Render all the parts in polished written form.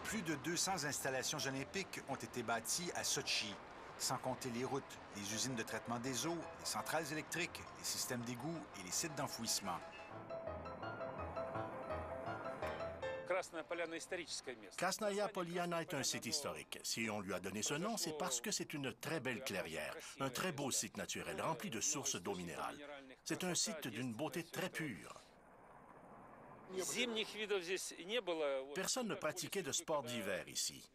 Plus de 200 installations olympiques ont été bâties à Sotchi, sans compter les routes, les usines de traitement des eaux, les centrales électriques, les systèmes d'égouts et les sites d'enfouissement. Krasnaya Poliana est un site historique. Si on lui a donné ce nom, c'est parce que c'est une très belle clairière, un très beau site naturel rempli de sources d'eau minérale. C'est un site d'une beauté très pure. Personne ne pratiquait de sport d'hiver ici.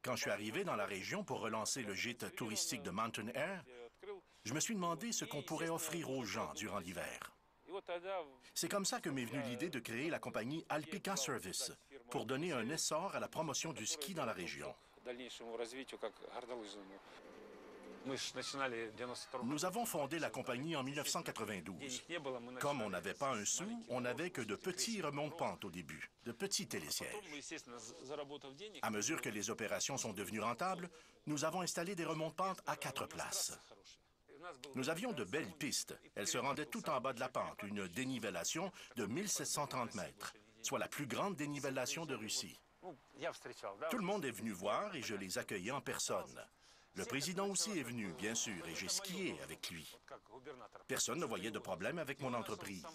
Quand je suis arrivé dans la région pour relancer le gîte touristique de Mountain Air, je me suis demandé ce qu'on pourrait offrir aux gens durant l'hiver. C'est comme ça que m'est venue l'idée de créer la compagnie Alpica Service pour donner un essor à la promotion du ski dans la région. Nous avons fondé la compagnie en 1992. Comme on n'avait pas un sou, on n'avait que de petits remonte-pentes au début, de petits télésièges. À mesure que les opérations sont devenues rentables, nous avons installé des remonte-pentes à 4 places. Nous avions de belles pistes. Elles se rendaient tout en bas de la pente, une dénivellation de 1730 mètres, soit la plus grande dénivellation de Russie. Tout le monde est venu voir et je les accueillais en personne. Le président aussi est venu, bien sûr, et j'ai skié avec lui. Personne ne voyait de problème avec mon entreprise.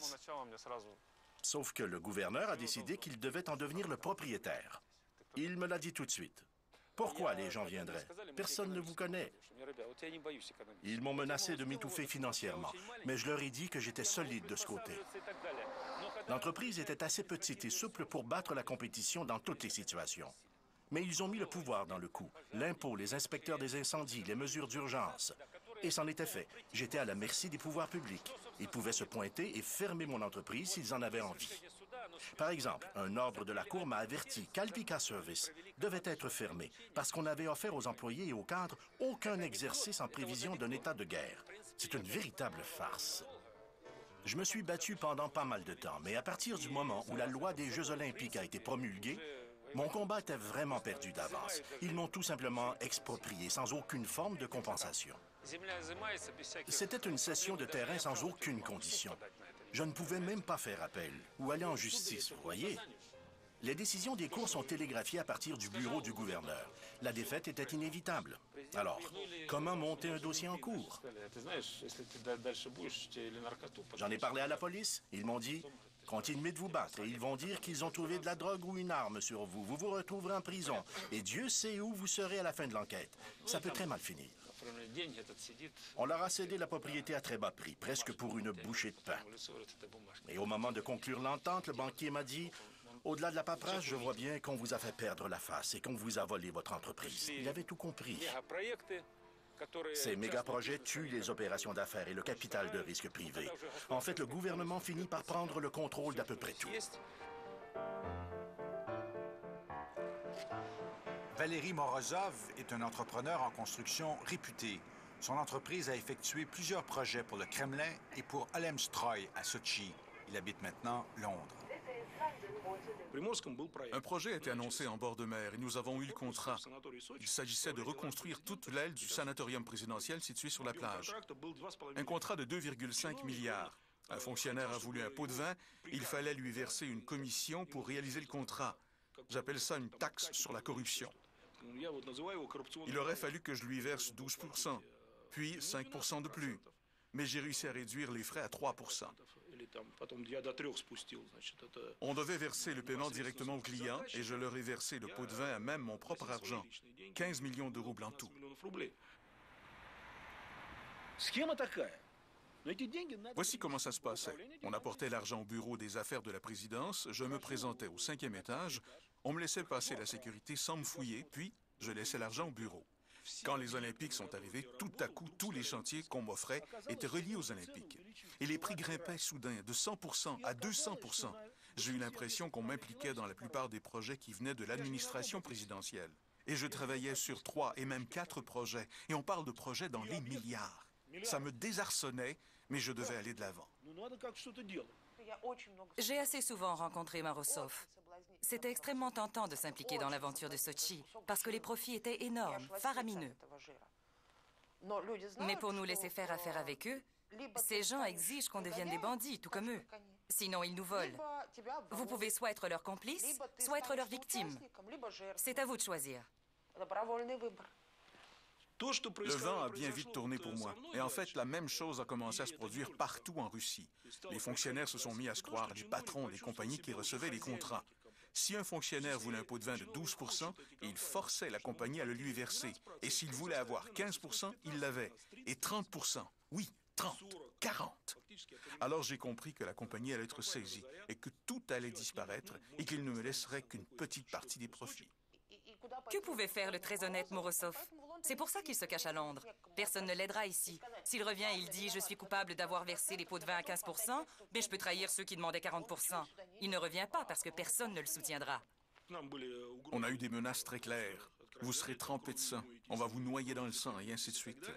Sauf que le gouverneur a décidé qu'il devait en devenir le propriétaire. Il me l'a dit tout de suite. Pourquoi les gens viendraient? Personne ne vous connaît. Ils m'ont menacé de m'étouffer financièrement, mais je leur ai dit que j'étais solide de ce côté. L'entreprise était assez petite et souple pour battre la compétition dans toutes les situations. Mais ils ont mis le pouvoir dans le coup. L'impôt, les inspecteurs des incendies, les mesures d'urgence. Et c'en était fait. J'étais à la merci des pouvoirs publics. Ils pouvaient se pointer et fermer mon entreprise s'ils en avaient envie. Par exemple, un ordre de la Cour m'a averti qu'Alpica Service devait être fermé parce qu'on avait offert aux employés et aux cadres aucun exercice en prévision d'un état de guerre. C'est une véritable farce. Je me suis battu pendant pas mal de temps, mais à partir du moment où la loi des Jeux olympiques a été promulguée, mon combat était vraiment perdu d'avance. Ils m'ont tout simplement exproprié sans aucune forme de compensation. C'était une cession de terrain sans aucune condition. Je ne pouvais même pas faire appel ou aller en justice, vous voyez. Les décisions des cours sont télégraphiées à partir du bureau du gouverneur. La défaite était inévitable. Alors, comment monter un dossier en cours? J'en ai parlé à la police. Ils m'ont dit, continuez de vous battre et ils vont dire qu'ils ont trouvé de la drogue ou une arme sur vous. Vous vous retrouverez en prison et Dieu sait où vous serez à la fin de l'enquête. Ça peut très mal finir. On leur a cédé la propriété à très bas prix, presque pour une bouchée de pain. Et au moment de conclure l'entente, le banquier m'a dit, au-delà de la paperasse, je vois bien qu'on vous a fait perdre la face et qu'on vous a volé votre entreprise. Il avait tout compris. Ces méga-projets tuent les opérations d'affaires et le capital de risque privé. En fait, le gouvernement finit par prendre le contrôle d'à peu près tout. Valéry Morozov est un entrepreneur en construction réputé. Son entreprise a effectué plusieurs projets pour le Kremlin et pour Olemstroy à Sotchi. Il habite maintenant Londres. Un projet a été annoncé en bord de mer et nous avons eu le contrat. Il s'agissait de reconstruire toute l'aile du sanatorium présidentiel situé sur la plage. Un contrat de 2,5 milliards. Un fonctionnaire a voulu un pot de vin, il fallait lui verser une commission pour réaliser le contrat. J'appelle ça une taxe sur la corruption. Il aurait fallu que je lui verse 12%, puis 5% de plus. Mais j'ai réussi à réduire les frais à 3%. On devait verser le paiement directement aux clients et je leur ai versé le pot de vin à même mon propre argent. 15 millions de roubles en tout. Voici comment ça se passait. On apportait l'argent au bureau des affaires de la présidence, je me présentais au 5e étage, on me laissait passer la sécurité sans me fouiller, puis je laissais l'argent au bureau. Quand les Olympiques sont arrivés, tout à coup, tous les chantiers qu'on m'offrait étaient reliés aux Olympiques. Et les prix grimpaient soudain de 100% à 200%. J'ai eu l'impression qu'on m'impliquait dans la plupart des projets qui venaient de l'administration présidentielle. Et je travaillais sur 3 et même 4 projets. Et on parle de projets dans les milliards. Ça me désarçonnait, mais je devais aller de l'avant. J'ai assez souvent rencontré Morozov. C'était extrêmement tentant de s'impliquer dans l'aventure de Sotchi, parce que les profits étaient énormes, faramineux. Mais pour nous laisser faire affaire avec eux, ces gens exigent qu'on devienne des bandits, tout comme eux. Sinon, ils nous volent. Vous pouvez soit être leur complice, soit être leur victime. C'est à vous de choisir. Le vent a bien vite tourné pour moi. Et en fait, la même chose a commencé à se produire partout en Russie. Les fonctionnaires se sont mis à se croire les patrons des compagnies qui recevaient les contrats. Si un fonctionnaire voulait un pot de vin de 12 %, il forçait la compagnie à le lui verser. Et s'il voulait avoir 15 %, il l'avait. Et 30 %, oui, 30, 40. Alors j'ai compris que la compagnie allait être saisie et que tout allait disparaître et qu'il ne me laisserait qu'une petite partie des profits. Que pouvait faire le très honnête Morozov? C'est pour ça qu'il se cache à Londres. Personne ne l'aidera ici. S'il revient et il dit « Je suis coupable d'avoir versé les pots de vin à 15 %, mais je peux trahir ceux qui demandaient 40 %. Il ne revient pas parce que personne ne le soutiendra. On a eu des menaces très claires. Vous serez trempé de sang. On va vous noyer dans le sang et ainsi de suite.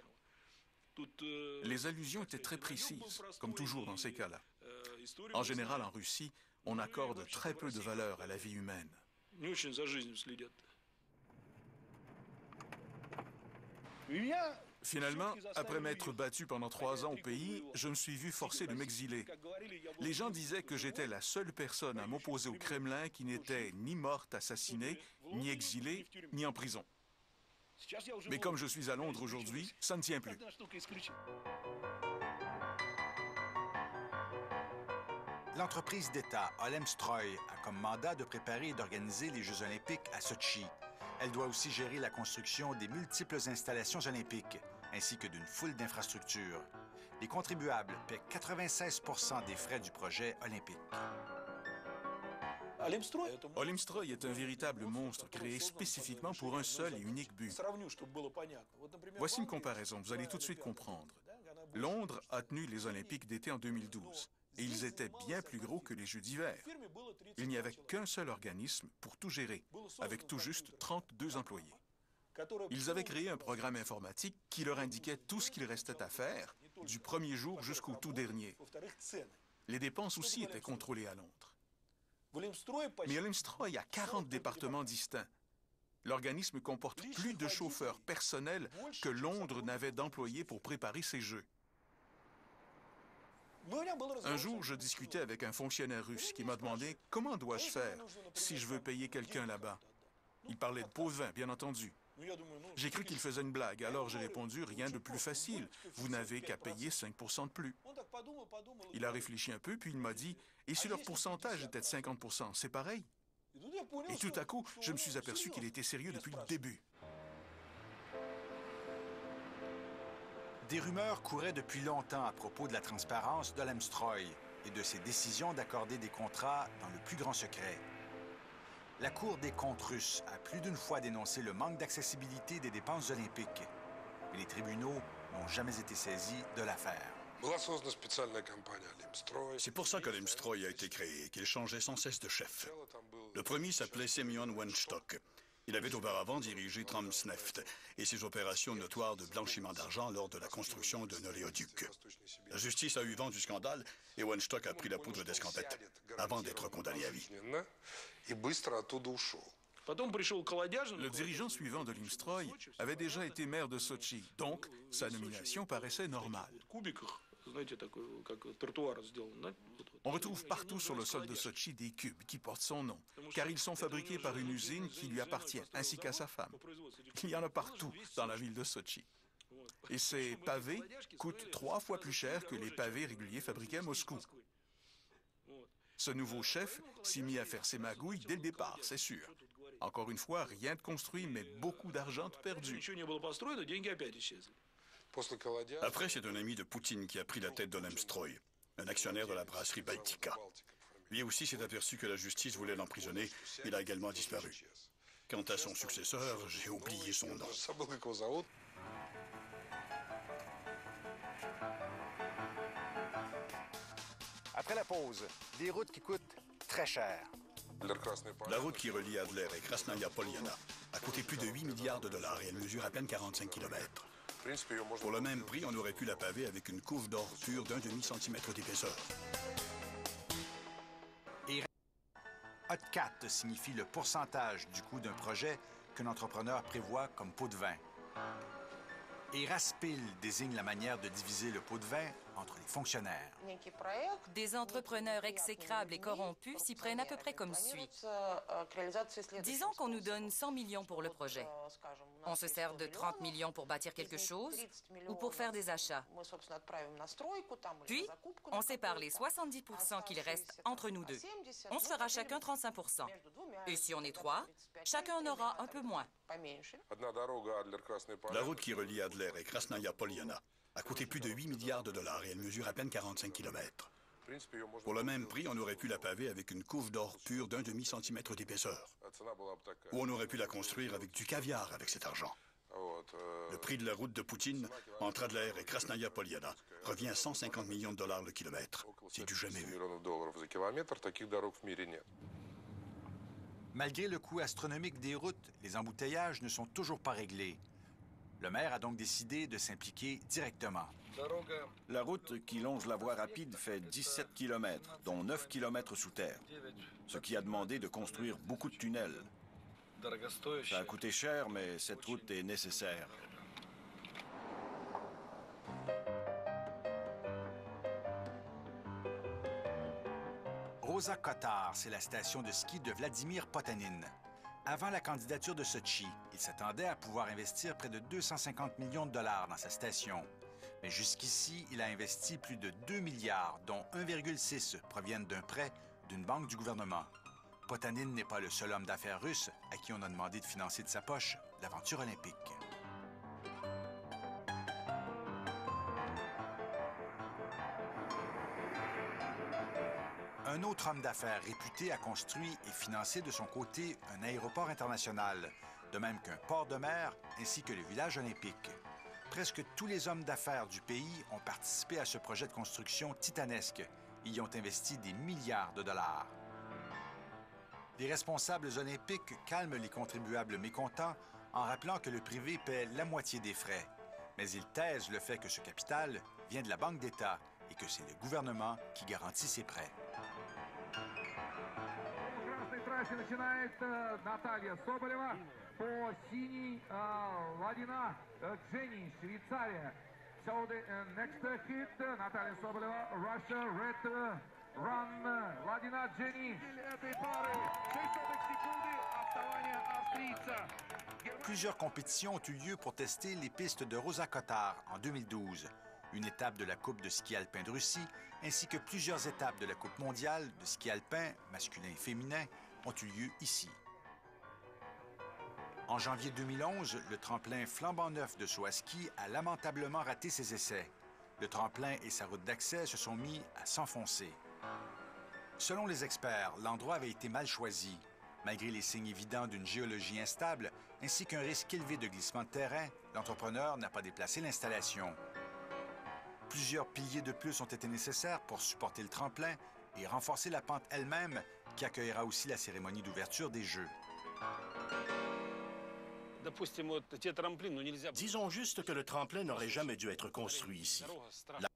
Les allusions étaient très précises, comme toujours dans ces cas-là. En général, en Russie, on accorde très peu de valeur à la vie humaine. Finalement, après m'être battu pendant 3 ans au pays, je me suis vu forcé de m'exiler. Les gens disaient que j'étais la seule personne à m'opposer au Kremlin qui n'était ni morte assassinée, ni exilée, ni en prison. Mais comme je suis à Londres aujourd'hui, ça ne tient plus. L'entreprise d'État Olemstroy a comme mandat de préparer et d'organiser les Jeux olympiques à Sotchi. Elle doit aussi gérer la construction des multiples installations olympiques, ainsi que d'une foule d'infrastructures. Les contribuables paient 96 % des frais du projet olympique. Olemstroy est un véritable monstre créé spécifiquement pour un seul et unique but. Voici une comparaison, vous allez tout de suite comprendre. Londres a tenu les Olympiques d'été en 2012. Et ils étaient bien plus gros que les Jeux d'hiver. Il n'y avait qu'un seul organisme pour tout gérer, avec tout juste 32 employés. Ils avaient créé un programme informatique qui leur indiquait tout ce qu'il restait à faire, du premier jour jusqu'au tout dernier. Les dépenses aussi étaient contrôlées à Londres. Mais Olemstroy a 40 départements distincts. L'organisme comporte plus de chauffeurs personnels que Londres n'avait d'employés pour préparer ses Jeux. Un jour, je discutais avec un fonctionnaire russe qui m'a demandé « Comment dois-je faire si je veux payer quelqu'un là-bas » Il parlait de pots de vin, bien entendu. J'ai cru qu'il faisait une blague, alors j'ai répondu « Rien de plus facile, vous n'avez qu'à payer 5 % de plus. » Il a réfléchi un peu, puis il m'a dit « Et si leur pourcentage était de 50 %, c'est pareil ?» Et tout à coup, je me suis aperçu qu'il était sérieux depuis le début. Des rumeurs couraient depuis longtemps à propos de la transparence d'Olemstroy et de ses décisions d'accorder des contrats dans le plus grand secret. La Cour des comptes russe a plus d'une fois dénoncé le manque d'accessibilité des dépenses olympiques. Mais les tribunaux n'ont jamais été saisis de l'affaire. C'est pour ça qu'Olemstroy a été créé, qu'il changeait sans cesse de chef. Le premier s'appelait Semyon Weinstock. Il avait auparavant dirigé Transneft et ses opérations notoires de blanchiment d'argent lors de la construction d'un oléoduc. La justice a eu vent du scandale et Weinstock a pris la poudre d'escampette avant d'être condamné à vie. Le dirigeant suivant de Olemstroy avait déjà été maire de Sotchi, donc sa nomination paraissait normale. On retrouve partout sur le sol de Sotchi des cubes qui portent son nom, car ils sont fabriqués par une usine qui lui appartient, ainsi qu'à sa femme. Il y en a partout dans la ville de Sotchi. Et ces pavés coûtent 3 fois plus cher que les pavés réguliers fabriqués à Moscou. Ce nouveau chef s'est mis à faire ses magouilles dès le départ, c'est sûr. Encore une fois, rien de construit, mais beaucoup d'argent perdu. Après, c'est un ami de Poutine qui a pris la tête d'Olemstroy, un actionnaire de la brasserie Baltika. Lui aussi s'est aperçu que la justice voulait l'emprisonner. Il a également disparu. Quant à son successeur, j'ai oublié son nom. Après la pause, des routes qui coûtent très cher. La route qui relie Adler et Krasnaya Poliana a coûté plus de 8 milliards de dollars et elle mesure à peine 45 km. Pour le même prix, on aurait pu la paver avec une couve d'or pure d'1 demi-centimètre d'épaisseur. OT4 signifie le pourcentage du coût d'un projet qu'un entrepreneur prévoit comme pot de vin. Et Raspil désigne la manière de diviser le pot de vin entre les fonctionnaires. Des entrepreneurs exécrables et corrompus s'y prennent à peu près comme suit. Disons qu'on nous donne 100 millions pour le projet. On se sert de 30 millions pour bâtir quelque chose ou pour faire des achats. Puis, on sépare les 70 % qu'il reste entre nous deux. On se fera chacun 35 %. Et si on est trois, chacun en aura un peu moins. La route qui relie Adler et Krasnaya Poliana a coûté plus de 8 milliards de dollars et elle mesure à peine 45 kilomètres. Pour le même prix, on aurait pu la paver avec une couve d'or pure d'un demi-centimètre d'épaisseur. Ou on aurait pu la construire avec du caviar avec cet argent. Le prix de la route de Poutine entre Adler et Krasnaya Poliana revient à 150 millions de dollars le kilomètre. C'est du jamais vu. Malgré le coût astronomique des routes, les embouteillages ne sont toujours pas réglés. Le maire a donc décidé de s'impliquer directement. La route qui longe la voie rapide fait 17 km, dont 9 km sous terre, ce qui a demandé de construire beaucoup de tunnels. Ça a coûté cher, mais cette route est nécessaire. Rosa Kotar, c'est la station de ski de Vladimir Potanin. Avant la candidature de Sochi, il s'attendait à pouvoir investir près de 250 millions de dollars dans sa station. Mais jusqu'ici, il a investi plus de 2 milliards, dont 1,6 proviennent d'un prêt d'une banque du gouvernement. Potanin n'est pas le seul homme d'affaires russe à qui on a demandé de financer de sa poche l'aventure olympique. Un autre homme d'affaires réputé a construit et financé de son côté un aéroport international, de même qu'un port de mer ainsi que le village olympique. Presque tous les hommes d'affaires du pays ont participé à ce projet de construction titanesque et y ont investi des milliards de dollars. Les responsables olympiques calment les contribuables mécontents en rappelant que le privé paie la moitié des frais. Mais ils taisent le fait que ce capital vient de la Banque d'État et que c'est le gouvernement qui garantit ses prêts. Начинает Наталья Соболева по синей Ладина Дженни, Швейцария. So the next hit, Наталья Соболева, Russia, red run, Ладина Дженни. Этой пары 6 секунды отставания австрийца. Plusieurs compétitions ont eu lieu pour tester les pistes de Rosa Kotar en 2012, une étape de la Coupe de ski alpin de Russie, ainsi que plusieurs étapes de la Coupe mondiale de ski alpin, masculin et féminin, ont eu lieu ici. En janvier 2011, le tremplin flambant neuf de saut à ski a lamentablement raté ses essais. Le tremplin et sa route d'accès se sont mis à s'enfoncer. Selon les experts, l'endroit avait été mal choisi. Malgré les signes évidents d'une géologie instable, ainsi qu'un risque élevé de glissement de terrain, l'entrepreneur n'a pas déplacé l'installation. Plusieurs piliers de plus ont été nécessaires pour supporter le tremplin et renforcer la pente elle-même, qui accueillera aussi la cérémonie d'ouverture des Jeux. Disons juste que le tremplin n'aurait jamais dû être construit ici. La